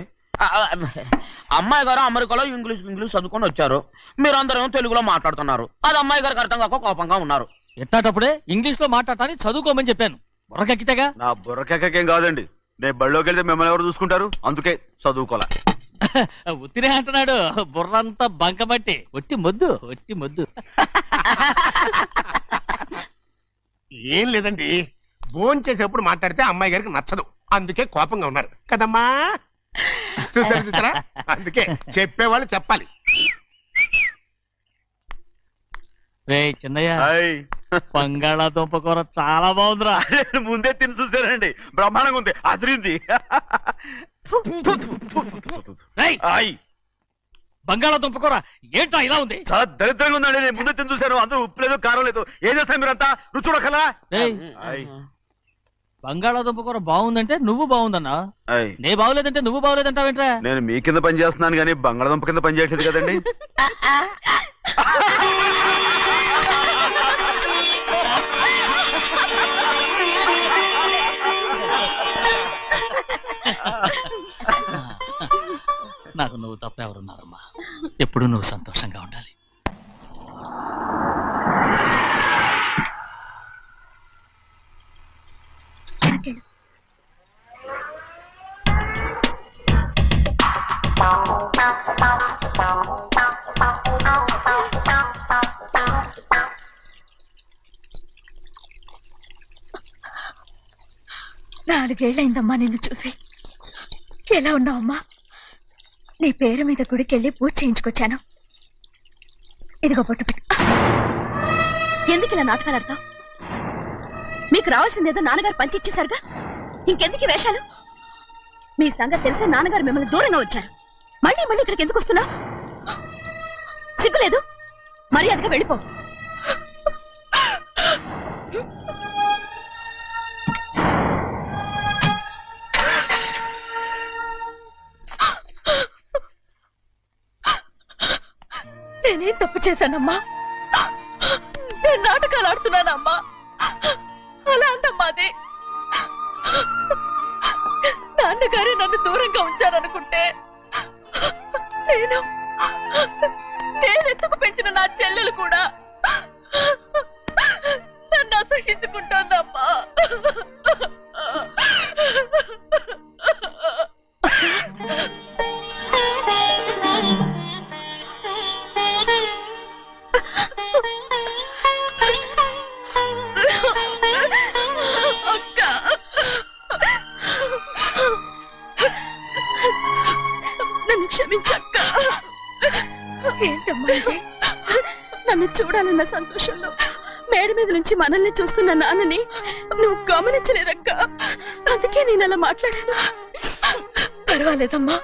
Speaker 3: అమ్మాయి గారు అమెరికాలో ఇంగ్లీష్ చదువుకొని వచ్చారు, మీరందరూ తెలుగులో మాట్లాడుతున్నారు. అది అమ్మాయి గారికి అర్థం కాక కోపంగా ఉన్నారు.
Speaker 7: ఎట్టాటప్పుడే ఇంగ్లీష్ లో మాట్లాడటానికి చదువుకోమని చెప్పాను. బుర్రకెక్కితేగా.
Speaker 8: నా బుర్రకెక్కకేం కాదండి, నేను బళ్ళోకి వెళ్తే మిమ్మల్ని ఎవరు చూసుకుంటారు, అందుకే చదువుకోలే.
Speaker 7: ఉత్తినే అంటున్నాడు. బుర్రంతా బంకబట్టి ఒట్టి మొద్దు, ఒట్టి మొద్దు.
Speaker 1: ఏం లేదండి, భోజనం చేసేప్పుడు మాట్లాడితే అమ్మాయి గారికి నచ్చదు, అందుకే కోపంగా ఉన్నారు కదమ్మా. చూసారా, అందుకే చెప్పేవాళ్ళు చెప్పాలి.
Speaker 7: రే చిన్నయ్య,
Speaker 8: హాయ్.
Speaker 7: బంగాళాదుంప కూర చాలా బాగుందిరా.
Speaker 8: నేను ముందే తిని చూసానండి, బ్రహ్మాండంగా ఉంది, అదిరింది.
Speaker 7: రేయ్,
Speaker 8: హాయ్.
Speaker 7: బంగాళాదుంప కూర ఏంటా ఇలా ఉంది?
Speaker 8: చాలా దరిద్రంగా ఉందండి, నేను ముందే తిని చూశాను, అందరూ ఉప్పు లేదు కారం లేదు. ఏం చేస్తాను మీరంతా, రుచి చూడకలా.
Speaker 7: రేయ్,
Speaker 8: హాయ్.
Speaker 7: బంగాళాదుంప కూర బాగుందంటే నువ్వు బాగుందన్నా,
Speaker 8: హాయ్.
Speaker 7: నే బాగులేదంటే నువ్వు బాగులేదంటావేంట్రా?
Speaker 8: నేను మీ కింద పని చేస్తున్నాను కానీ బంగాళదుంప కింద పని చేయట్లేదు కదండి.
Speaker 7: నాకు నువ్వు తప్ప ఎవరున్నారమ్మా? ఎప్పుడు నువ్వు సంతోషంగా ఉండాలి.
Speaker 9: నాలుగేళ్లైందమ్మా నిన్ను చూసి. ఎలా ఉన్నావమ్మా? నీ పేరు మీద గుడికెళ్ళి పూజ చేయించుకొచ్చాను. ఇదిగో బొట్టు పెట్టు. ఎందుకు ఇలా నాటకాలు ఆడతావు? మీకు రావాల్సిందేదో నాన్నగారు పంచిచ్చేశారుగా, ఇంకెందుకు ఈ వేషాలు? మీ సంగతి తెలిసే నాన్నగారు మిమ్మల్ని దూరంగా వచ్చారు. మళ్ళీ మళ్ళీ ఇక్కడికి ఎందుకు వస్తున్నా? సిగ్గులేదు? మర్యాదగా వెళ్ళిపో. నేనేం తప్పు చేశానమ్మా? నేను నాటకాలు ఆడుతున్నానమ్మా. అలా అంటమ్మా అది. నాన్నగారే నన్ను దూరంగా ఉంచారనుకుంటే నేనెత్తుకు పెంచిన నా చెల్లెలు కూడా నన్ను అసహించుకుంటోందమ్మా. నన్ను క్షమించక్క. ఏంటమ్మా ఇది? నన్ను చూడాలన్న సంతోషంలో మేడ మీద నుంచి మనల్ని చూస్తున్న నాన్నని నువ్వు గమనించలేదక్క. అందుకే నేను అలా మాట్లాడాను. పర్వాలేదమ్మా,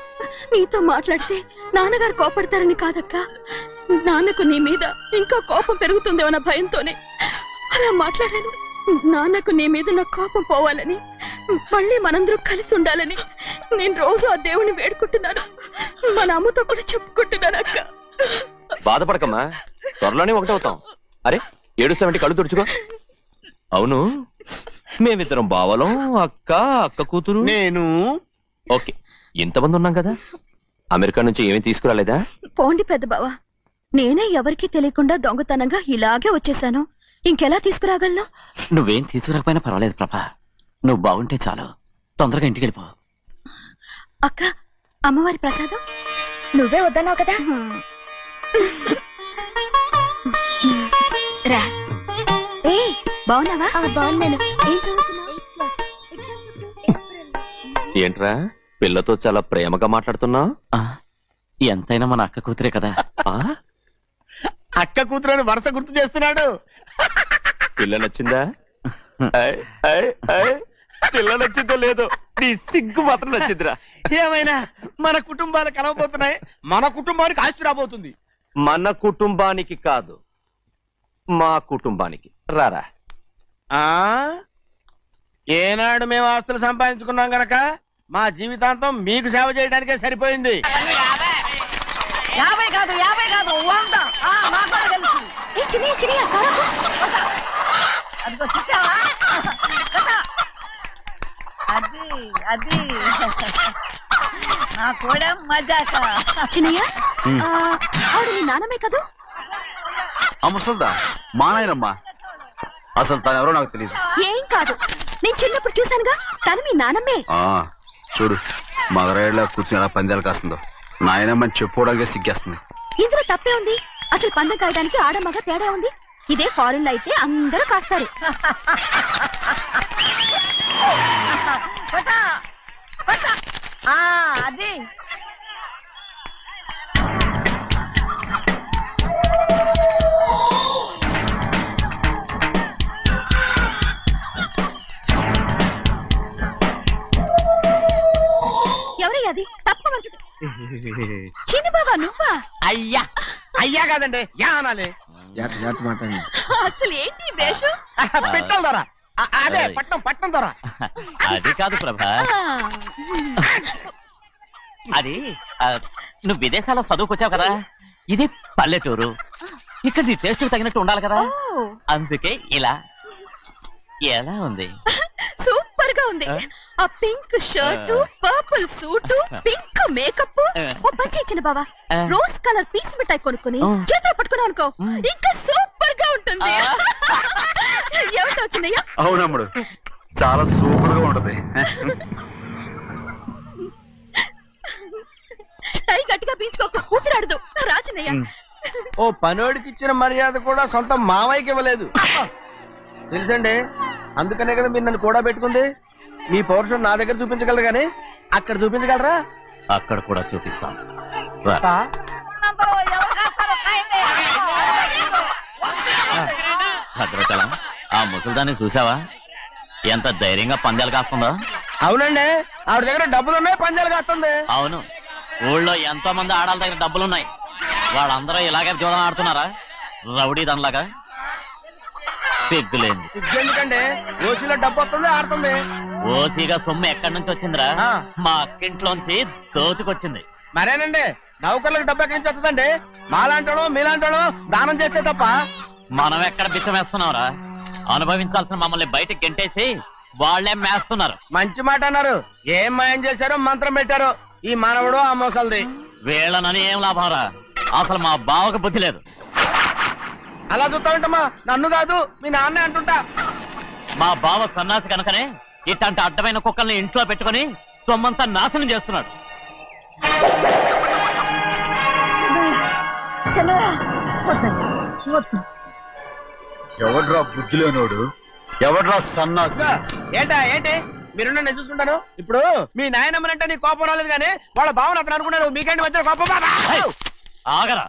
Speaker 9: నీతో మాట్లాడితే నాన్నగారు కోపడతారని కాదక్క. నాన్నకు నీ మీద ఇంకా కోపం పెరుగుతుందేమన్న భయంతోనే అలా మాట్లాడాను. నాన్నకు నీ మీద నా కోపం పోవాలని, మళ్ళీ మనందరూ కలిసి ఉండాలని నేను రోజు ఆ దేవుని వేడుకుంటున్నాను. మన అమ్మతో కూడా చెప్పుకుంటున్నాను అక్క.
Speaker 6: బాధపడకమ్మా, త్వరలోనే ఒకటవుతాం. అరే ఏడుస్తామంటే కళ్ళు తుడుచుకో. అవును, మేమిద్దరం బావలం, అక్క కూతురు
Speaker 2: నేను.
Speaker 6: ఓకే, ఇంతమంది ఉన్నాం కదా. అమెరికా నుంచి ఏమీ తీసుకురాలేదా?
Speaker 9: పోండి పెద్ద బావ, నేనే ఎవరికీ తెలియకుండా దొంగతనంగా ఇలాగే వచ్చేసాను. ఇంకెలా తీసుకురాగలను?
Speaker 7: నువ్వేం తీసుకురాకపోయినా పర్వాలేదు ప్రభా, నువ్వు బాగుంటే చాలు. తొందరగా ఇంటికి వెళ్ళిపో.
Speaker 9: అక్క, అమ్మవారి ప్రసాదం నువ్వే వద్దన్నావు కదా. రా. ఏ బాగున్నావా? బాగున్నాను. ఏం చదువుతున్నావు?
Speaker 6: ఏంట్రా పిల్లతో చాలా ప్రేమగా మాట్లాడుతున్నావు?
Speaker 7: ఎంతైనా మన అక్క కూతురే కదా.
Speaker 2: అక్క కూతురని వరుస గుర్తు చేస్తున్నాడు.
Speaker 6: పిల్ల నచ్చిందా? పిల్ల నచ్చిందో లేదో, నీ సిగ్గు మాత్రం నచ్చిందిరా.
Speaker 2: ఏమైనా మన కుటుంబాలు కలవబోతున్నాయి, మన కుటుంబానికి ఆస్తి రాబోతుంది.
Speaker 6: మన కుటుంబానికి కాదు, మా కుటుంబానికి. రారా.
Speaker 2: ఏనాడు మేము ఆస్తులు సంపాదించుకున్నాం గనక మా జీవితాంతం మీకు సేవ చేయడానికే సరిపోయింది.
Speaker 9: 50 కాదు 100. అదిగో చూసావా? అది నా కూడా మజాక. చిన్నయ్య, ఆవిడ నీ నాన్నమే కదూ?
Speaker 8: ముసల్దా మా నాయనమ్మా. అసలు తను ఎవరో నాకు తెలియదు.
Speaker 9: ఏం కాదు, నేను చిన్నప్పుడు చూశానుగా, తను మీ నాన్నమే.
Speaker 8: చూడు మగరాయిలా కూర్చుని ఎలా పందాలు కాస్తుందో. నాయనమ్మని చెప్పుకోవడానికి సిగ్గేస్తుంది.
Speaker 9: ఇందులో తప్పే ఉంది? అసలు పందెం కాయడానికి ఆడమగ తేడా ఉంది. ఇదే ఫారెన్ లో అయితే అందరూ కాస్తారు. అది ఎవరయ్యా? అది తప్పమంటుంది. చిన్న బాబా నువ్వా?
Speaker 2: అయ్యా అయ్యా కాదండి, యా అనాలి.
Speaker 9: అసలు ఏంటి వేషం?
Speaker 2: పెట్టాలి దొర. అదే పట్నం దొర.
Speaker 7: అది కాదు ప్రభా, అది నువ్వు విదేశాల్లో చదువుకొచ్చావు కదా, ఇది పల్లెటూరు. ఇక్కడ నీ టేస్ట్ తగినట్టు ఉండాలి కదా, అందుకే ఇలా. ఎలా ఉంది?
Speaker 9: సూపర్ గా ఉంది. ఆ pink shirt, purple suit, pink makeup. ఓ పని ఇచ్చిన బావా, రోజ్ కలర్ పీస్ మిఠాయి కొనుక్కుని చేతిలో పట్టుకున్నావు అనుకో, ఇంకా సూపర్ గా ఉంటుంది. ఏమిటో వచ్చిందయ్యా?
Speaker 8: అవునమ్ముడు, చాలా సూపర్ గా ఉంటది.
Speaker 9: టై గట్టిగా పీంచుకోకు, ఊపిరాడదు. రాజనయ్య,
Speaker 2: ఓ పనోడికి ఇచ్చిన మర్యాద కూడా సొంత మావయ్యకి ఇవ్వలేదు తెలుసండి. అందుకనే కదా మీరు నన్ను కూడా పెట్టుకుంది. మీ పౌరుషం నా దగ్గర చూపించగలరు కానీ అక్కడ చూపించగలరా?
Speaker 7: అక్కడ కూడా చూపిస్తాను. భద్రచలం, ఆ ముసల్దాన్ని చూసావా? ఎంత ధైర్యంగా పందాలు కాస్తుందో.
Speaker 2: అవునండి, ఆవిడ దగ్గర డబ్బులు ఉన్నాయి, పందాలు కాస్తుంది.
Speaker 7: అవును, ఊళ్ళో ఎంతో మంది ఆడాల దగ్గర డబ్బులున్నాయి. వాళ్ళందరూ ఇలాగే జోదం ఆడుతున్నారా? రౌడీ దానిలాగా. సిగ్గులేదు.
Speaker 2: ఎందుకండి ఓసీలో డబ్బు వస్తుంది, ఆడుతుంది.
Speaker 7: ఓసీగా సొమ్ము ఎక్కడి నుంచి వచ్చిందిరా? మా అక్కింట్లోంచి దోచుకొచ్చింది.
Speaker 2: మరేనండి, నౌకర్లకు డబ్బు ఎక్కడి నుంచి వస్తుందండి? మాలాంటోళ్ళు మీలాంటోళ్ళు దానం చేస్తే తప్ప.
Speaker 7: మనం ఎక్కడ బిచ్చం వేస్తున్నావురా? అనుభవించాల్సిన మమ్మల్ని బయటకు గెంటేసి వాళ్లే మేస్తున్నారు.
Speaker 2: మంచి మాట అన్నారు. ఏం మాయం చేశారో, మంత్రం పెట్టారో ఈ మానవుడు ఆ మోసల్ది.
Speaker 7: వీళ్ళనని ఏం లాభం రా? అసలు మా బావకు బుద్ధి లేదు.
Speaker 2: అలా చూస్తా ఉంటామా? నన్ను కాదు, మీ నాన్నే అంటుంటా.
Speaker 7: మా బావ సన్నాసి కనుకనే ఇట్లాంటి అడ్డమైన కుక్కల్ని ఇంట్లో పెట్టుకుని సొమ్మంతా నాశనం చేస్తున్నాడు.
Speaker 8: ఎవడ్రా బుద్ధిలోనోడు? ఎవడ్రా సన్నాసి?
Speaker 2: ఏంటి మీరు నేను చూసుకుంటాను. ఇప్పుడు మీ నాయనమ్మనంటే నీ కోపం రాలేదు కానీ వాళ్ళ భావన అతను అనుకున్నాడు. మీకేంటి మధ్య కోపం?
Speaker 7: ఆగరా,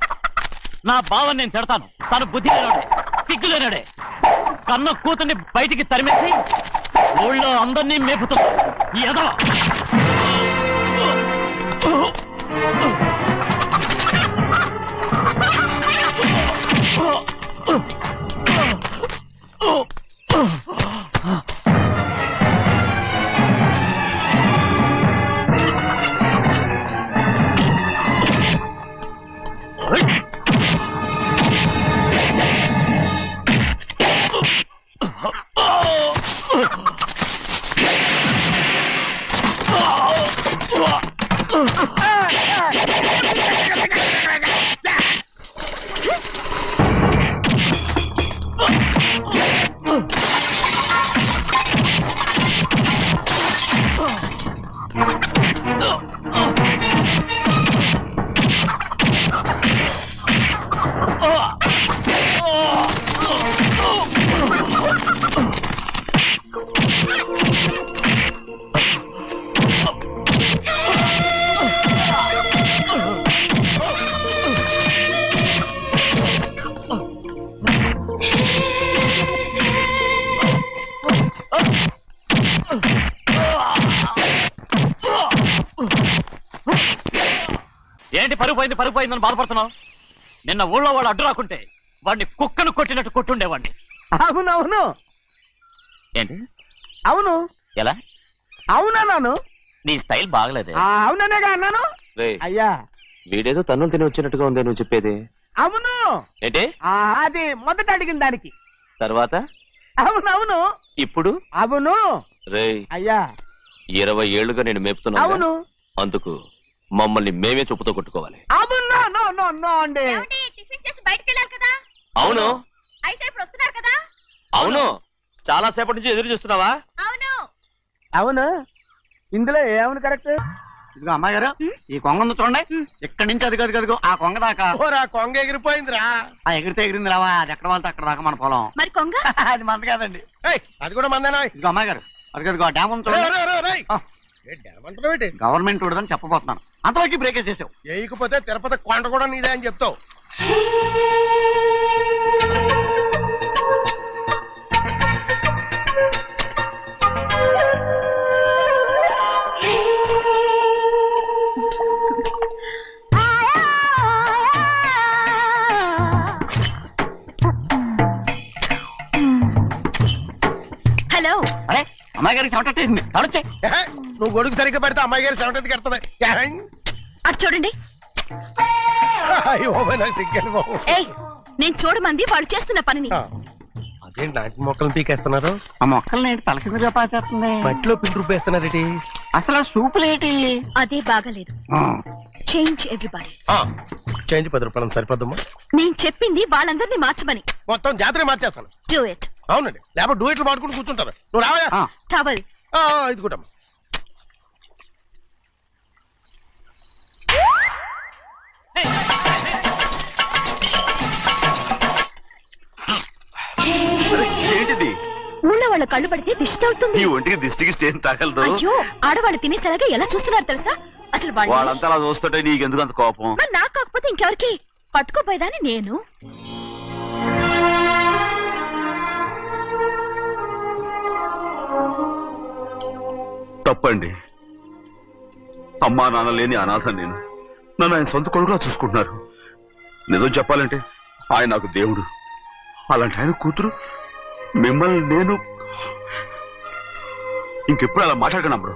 Speaker 7: నా బావని నేను తిడతాను. తను బుద్ధి లేనాడే, సిగ్గు లేనాడే. కన్న కూతుర్ని బయటికి తరిమేసి ఊళ్ళో అందరినీ మేపుతున్నా. ఏదో ఏంటి పరుగు పోయిందని బాధపడుతున్నావు? నిన్న ఊళ్ళో వాళ్ళు అడ్డు రాకుంటే వాడిని కుక్కను కొట్టినట్టు కొట్టుండేవాడిని.
Speaker 2: అవునవును
Speaker 7: ఏంటి?
Speaker 2: అవును
Speaker 7: ఎలా?
Speaker 2: అవునన్నాను.
Speaker 7: నీ స్టైల్ బాగలేదే.
Speaker 2: అవుననేగా అన్నాను. అయ్యా
Speaker 6: వీడేదో తన్నులు తిని వచ్చినట్టుగా ఉంది నువ్వు చెప్పేది.
Speaker 2: అవును
Speaker 6: ఏంటి?
Speaker 2: అది మొదట అడిగిన దానికి.
Speaker 6: తర్వాత
Speaker 2: అవునవును.
Speaker 6: ఇప్పుడు
Speaker 2: అవును.
Speaker 6: రే
Speaker 2: అయ్యా
Speaker 6: 20 ఏళ్లుగా నేను మేపుతున్నా.
Speaker 2: అవును.
Speaker 6: అందుకు మమ్మల్ని మేమే చెప్పుతో కొట్టుకోవాలి.
Speaker 2: అవును. నో నో నో అండి.
Speaker 5: టిఫిన్ చేసి బయటికి వెళ్ళారు కదా.
Speaker 6: అవును.
Speaker 5: అయితే ఇప్పుడు వస్తున్నారు కదా.
Speaker 6: అవును. చాలా సేపటి నుంచి ఎదురు చూస్తున్నావా?
Speaker 5: అవును.
Speaker 2: అవును. ఇందులో ఏమవును కరెక్ట్?
Speaker 3: ఇదిగో అమ్మాయి గారు, ఈ కొంగ ఉంది చూడండి. ఇక్కడి నుంచి అది కదుగు ఆ కొంగ దాకా.
Speaker 2: కొంగ ఎగిరిపోయిందిరా.
Speaker 3: ఆ ఎగిరితే ఎగిరింది రావా, అది ఎక్కడ వాళ్ళతో అక్కడ దాకా మన పొలం.
Speaker 5: మరి కొంగ
Speaker 3: అది మంద కాదండి.
Speaker 2: అది కూడా మందేనా?
Speaker 3: ఇదిగో అమ్మాయి గారు, అది కదుగు ఆ డ్యామ్ ఉంది చూడండి. గవర్నమెంట్ ఉండదని చెప్పబోతున్నాను, అంతలోకి బ్రేక్ వేసేసావు.
Speaker 2: వేయకపోతే తిరుపతి కొండ కూడా నీదే అని చెప్తావు.
Speaker 5: హలో.
Speaker 3: అరే అమ్మాయి గారికి చెమటేసింది, తడొచ్చే.
Speaker 2: నువ్వు గొడుగు సరిగ్గా పెడితే అమ్మాయి గారి సెవెంటీ కడుతుంది.
Speaker 5: అటు చూడండి. ఏయ్, నేను చూడమంది వాళ్ళు చేస్తున్న పనిని.
Speaker 2: అదేంటి నాటి మొక్కలు పీకేస్తున్నారు?
Speaker 3: ఆ మొక్కల్ని ఏంటి తల కిందగా పాచేస్తుంది?
Speaker 2: మట్టిలో పిండి రూపేస్తున్నారేటి?
Speaker 3: అసలు ఆ సూపులేటి?
Speaker 5: అదే బాగాలేదు. Change everybody.
Speaker 2: చేంజ్ 10 రూపాయలు సరిపోద్దమ్మా.
Speaker 5: నేను చెప్పింది వాళ్ళందరినీ మార్చమని.
Speaker 2: మొత్తం జాతర మార్చేస్తాను.
Speaker 5: Do it.
Speaker 2: అవునండి, లేకపోతే డూయిట్లు మాడుకుంటూ కూర్చుంటారు. నువ్వు రావా?
Speaker 5: టవల్.
Speaker 2: ఇది కూడా
Speaker 8: ఏంటిది?
Speaker 5: ఊళ్ళో వాళ్ళ కళ్ళు పడితే దిష్టి తగులుతుంది.
Speaker 8: ఈ ఒంటికి దిష్టికి స్టేన్ తగలదు.
Speaker 5: అయ్యో, ఆడవాళ్ళు తినేసేలాగా ఎలా చూస్తున్నారు తెలుసా? అసలు
Speaker 8: వాళ్ళంతా అలా చూస్తుంటే నీకెందుకు అంత కోపం?
Speaker 5: మరి నాకు కాకపోతే ఇంకెవరికి? పట్టుకోపోయేదాన్ని నేను.
Speaker 8: తప్పండి. అమ్మా నాన్న లేని అనాథ నేను. నన్ను ఆయన సొంత కొడుకులా చూసుకుంటున్నారు. నిజం చెప్పాలంటే ఆయన నాకు దేవుడు. అలాంటి ఆయన కూతురు మిమ్మల్ని నేను ఇంకెప్పుడు అలా మాట్లాడగలను బ్రో.